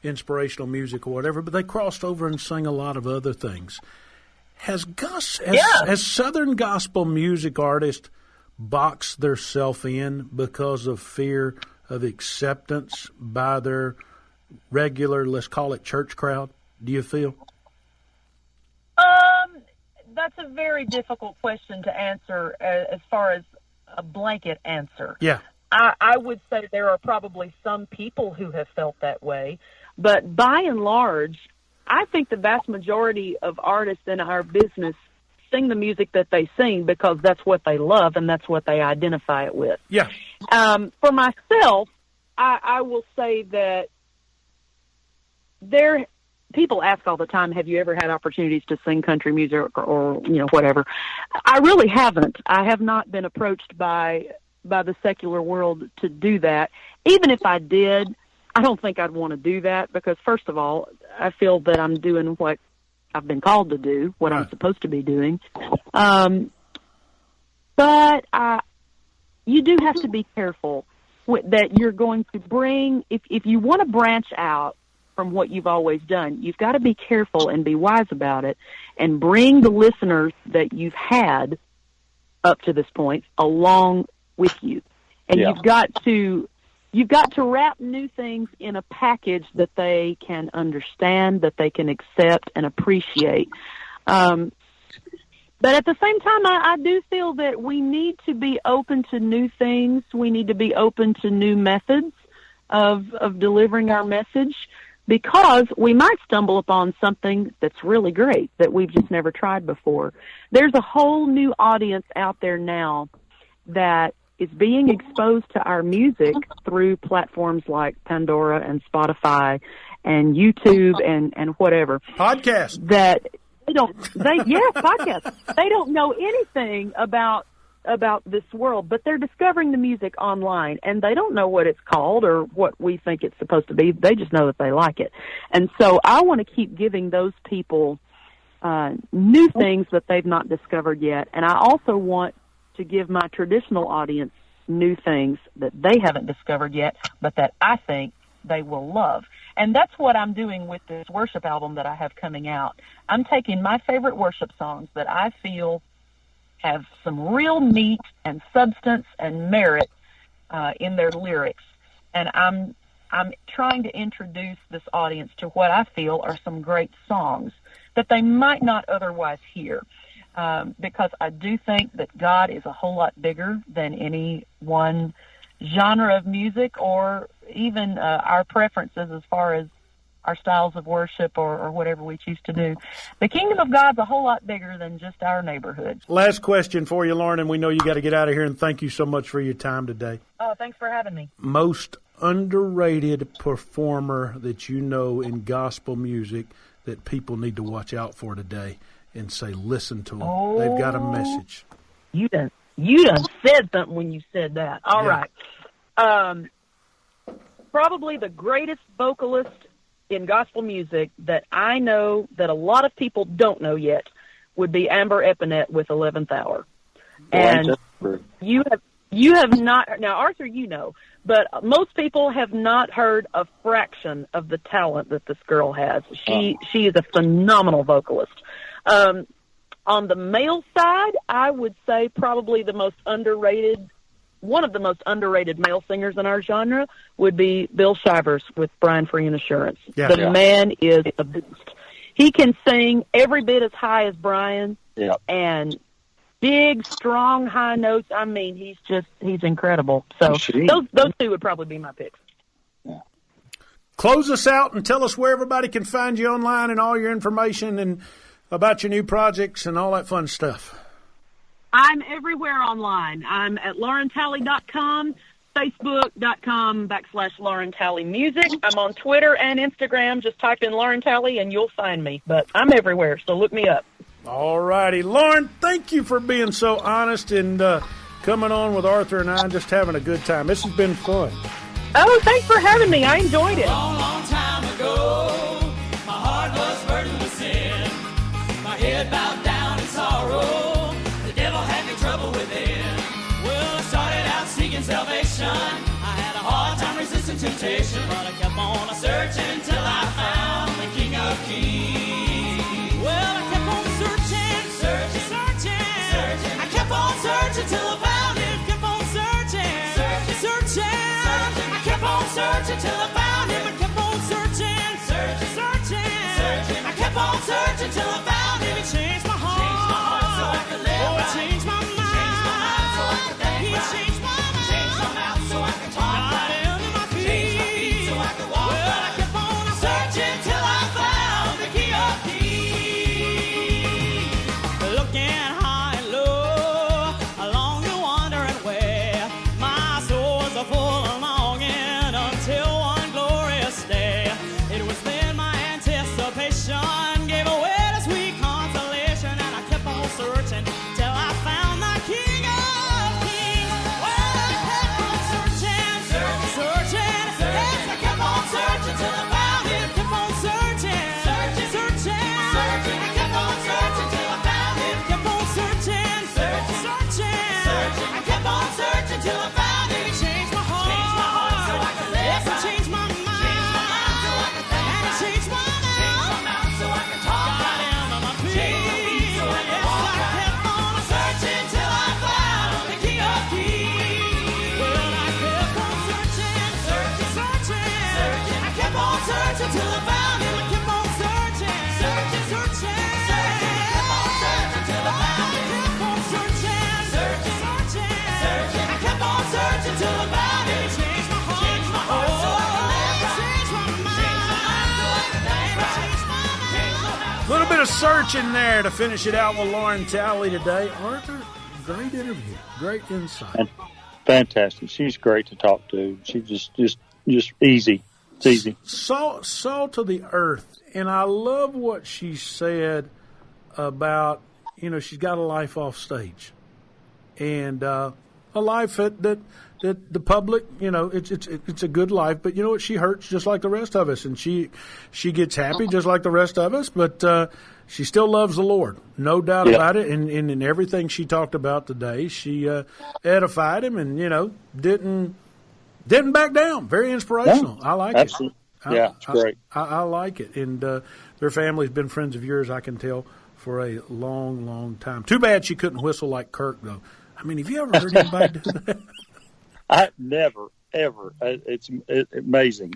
inspirational music, or whatever, but they crossed over and sang a lot of other things. Has Southern gospel music artists boxed themselves in because of fear of acceptance by their regular, let's call it church crowd, do you feel?
That's a very difficult question to answer as far as a blanket answer.
Yeah.
I would say there are probably some people who have felt that way, but by and large, I think the vast majority of artists in our business sing the music that they sing because that's what they love and that's what they identify it with.
Yeah.
For myself, I will say that people ask all the time, have you ever had opportunities to sing country music or whatever? I really haven't. I have not been approached by the secular world to do that. Even if I did, I don't think I'd want to do that because, first of all, I feel that I'm doing what I've been called to do, what I'm supposed to be doing. But you do have to be careful that you're going to bring, if you want to branch out from what you've always done, you've got to be careful and be wise about it and bring the listeners that you've had up to this point along with you. And you've got to wrap new things in a package that they can understand, that they can accept and appreciate. But at the same time, I do feel that we need to be open to new things. We need to be open to new methods of delivering our message, because we might stumble upon something that's really great that we've just never tried before. There's a whole new audience out there now that is being exposed to our music through platforms like Pandora and Spotify and YouTube and whatever.
Podcast.
That podcasts. They don't know anything about this world, but they're discovering the music online, and they don't know what it's called or what we think it's supposed to be. They just know that they like it. And so I want to keep giving those people new things that they've not discovered yet, and I also want to give my traditional audience new things that they haven't discovered yet, but that I think they will love. And that's what I'm doing with this worship album that I have coming out. I'm taking my favorite worship songs that I feel have some real meat and substance and merit in their lyrics. And I'm trying to introduce this audience to what I feel are some great songs that they might not otherwise hear. Because I do think that God is a whole lot bigger than any one genre of music or even our preferences as far as our styles of worship or whatever we choose to do. The kingdom of God's a whole lot bigger than just our neighborhood.
Last question for you, Lauren, and we know you got to get out of here, and thank you so much for your time today.
Oh, thanks for having me.
Most underrated performer that you know in gospel music that people need to watch out for today and say, listen to them.
Oh,
they've got a message.
You done said something when you said that. All right. Probably the greatest vocalist in gospel music that I know that a lot of people don't know yet would be Amber Epinette with 11th Hour. And you have not, now Arthur, you know, but most people have not heard a fraction of the talent that this girl has. She is a phenomenal vocalist. On the male side, I would say probably one of the most underrated male singers in our genre would be Bill Shivers with Brian Free and Assurance.
Yeah.
The man is a beast. He can sing every bit as high as Brian and big, strong, high notes. I mean, he's incredible. So those two would probably be my picks.
Close us out and tell us where everybody can find you online and all your information and about your new projects and all that fun stuff.
I'm everywhere online. I'm at laurentalley.com, facebook.com/Lauren Talley Music. I'm on Twitter and Instagram. Just type in Lauren Talley and you'll find me. But I'm everywhere, so look me up.
All righty. Lauren, thank you for being so honest and coming on with Arthur and I, just having a good time. This has been fun.
Oh, thanks for having me. I enjoyed it.
Long, long time ago, my heart was burdened with sin. My head bowed down in sorrow. The devil had me trouble within. Well, I started out seeking salvation. I had a hard time resisting temptation, but I kept on searching till I found the King of Kings. Well, I kept on searching. I kept on searching till I found him. Kept on searching. I kept on searching till I found him. I kept on searching. I kept on searching till I found him. He changed my heart so I could live. Oh, it changed my mind. So I could think. He changed my mind. Changed my mouth so I could talk. Got under my feet. Changed my feet so I could walk. Well, I kept on searching till I found the King of Kings. Looking high and low along the wandering way, my soul was full of longing until one glorious day. It was then my anticipation gave away to sweet consolation, and I kept on searching till I found the King of Kings. Well, I kept on searching. Yes, I kept on searching till I found him. Kept on searching. I kept on searching till I found him. Kept on searching. I kept on searching till I found him. He changed my heart so I could live. Yes, he changed my mind. So I could think. And he changed my mouth so I could talk. Got him on my feet so I could walk. Yes, I kept on searching till I found the King of Kings. Well, I kept on searching. I kept on searching till I found him. I kept on searching. I kept on searching till I found him. I kept on searching. I kept on searching till I found him. He changed my heart so I could live. He changed my mind so I could think. He changed my mouth.
A little bit of searching there to finish it out with Lauren Talley today. Arthur, great interview, great insight.
Fantastic. She's great to talk to. She's just easy. It's easy.
Salt of the earth. And I love what she said about, she's got a life off stage. And a life that the public, it's a good life. But you know what? She hurts just like the rest of us. And she gets happy just like the rest of us. But she still loves the Lord. No doubt about it. And in everything she talked about today, she edified him and, didn't back down. Very inspirational. I like
absolutely.
it.
It's great.
I like it. And their family's been friends of yours, I can tell, for a long, long time. Too bad she couldn't whistle like Kirk, though. I mean, have you ever heard anybody do that?
I never, ever. It's amazing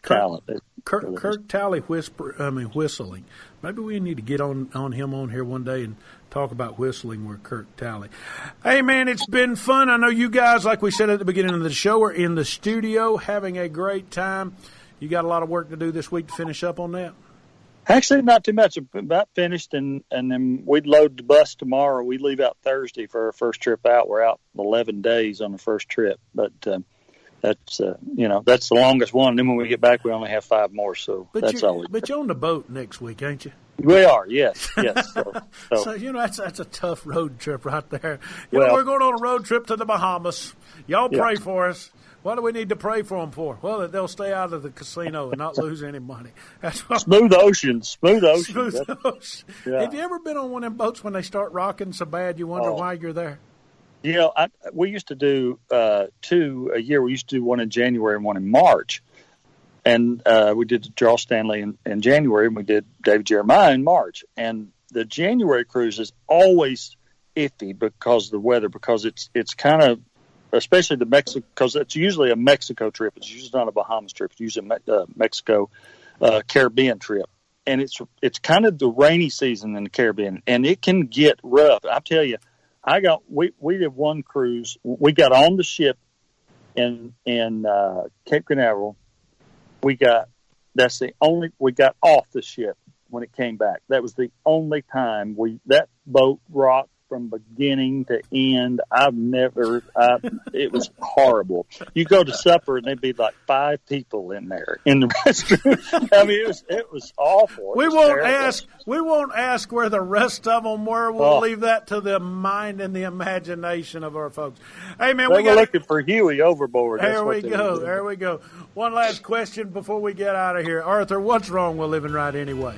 talent.
Kirk Talley whistling. Maybe we need to get on him on here one day and talk about whistling with Kirk Talley. Hey, man, it's been fun. I know you guys, like we said at the beginning of the show, are in the studio having a great time. You got a lot of work to do this week to finish up on that?
Actually, not too much. About finished, and then we'd load the bus tomorrow. We leave out Thursday for our first trip out. We're out 11 days on the first trip, but that's that's the longest one. Then when we get back, we only have 5 more. So that's all.
But you're on the boat next week, ain't you?
We are, yes. So
that's a tough road trip right there. We're going on a road trip to the Bahamas. Y'all pray for us. What do we need to pray for them for? Well, that they'll stay out of the casino and not lose any money. That's what
Smooth ocean.
Yeah.
Yeah.
Have you ever been on one of them boats when they start rocking so bad you wonder why you're there?
We used to do 2 a year. We used to do one in January and one in March. And we did Charles Stanley in January, and we did David Jeremiah in March. And the January cruise is always iffy because of the weather, because it's kind of, especially the Mexico, because it's usually a Mexico trip. It's usually not a Bahamas trip. It's usually a Mexico Caribbean trip. And it's kind of the rainy season in the Caribbean, and it can get rough. I tell you, we did one cruise. We got on the ship in Cape Canaveral. We got off the ship when it came back. That was the only time that boat rocked from beginning to end. It was horrible. You go to supper and there'd be like 5 people in there in the restroom. I mean, it was awful.
We won't ask where the rest of them were. We'll leave that to the mind and the imagination of our folks. Hey, man,
we're looking for Huey overboard.
There we go. One last question before we get out of here. Arthur, what's wrong with living right anyway?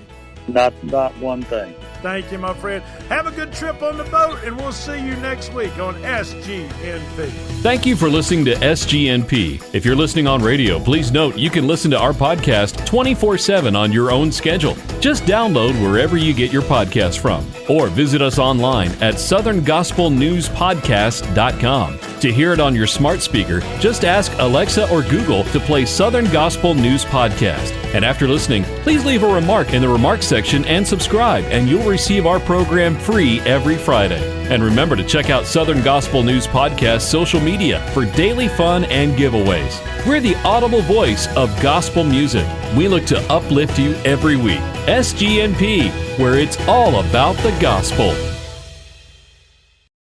Not one thing.
Thank you, my friend. Have a good trip on the boat, and we'll see you next week on SGNP.
Thank you for listening to SGNP. If you're listening on radio, please note you can listen to our podcast 24/7 on your own schedule. Just download wherever you get your podcasts from, or visit us online at southerngospelnewspodcast.com. To hear it on your smart speaker, just ask Alexa or Google to play Southern Gospel News Podcast. And after listening, please leave a remark in the remarks section and subscribe, and you'll receive our program free every Friday. And remember to check out Southern Gospel News Podcast social media for daily fun and giveaways. We're the audible voice of gospel music. We look to uplift you every week. SGNP, where it's all about the gospel.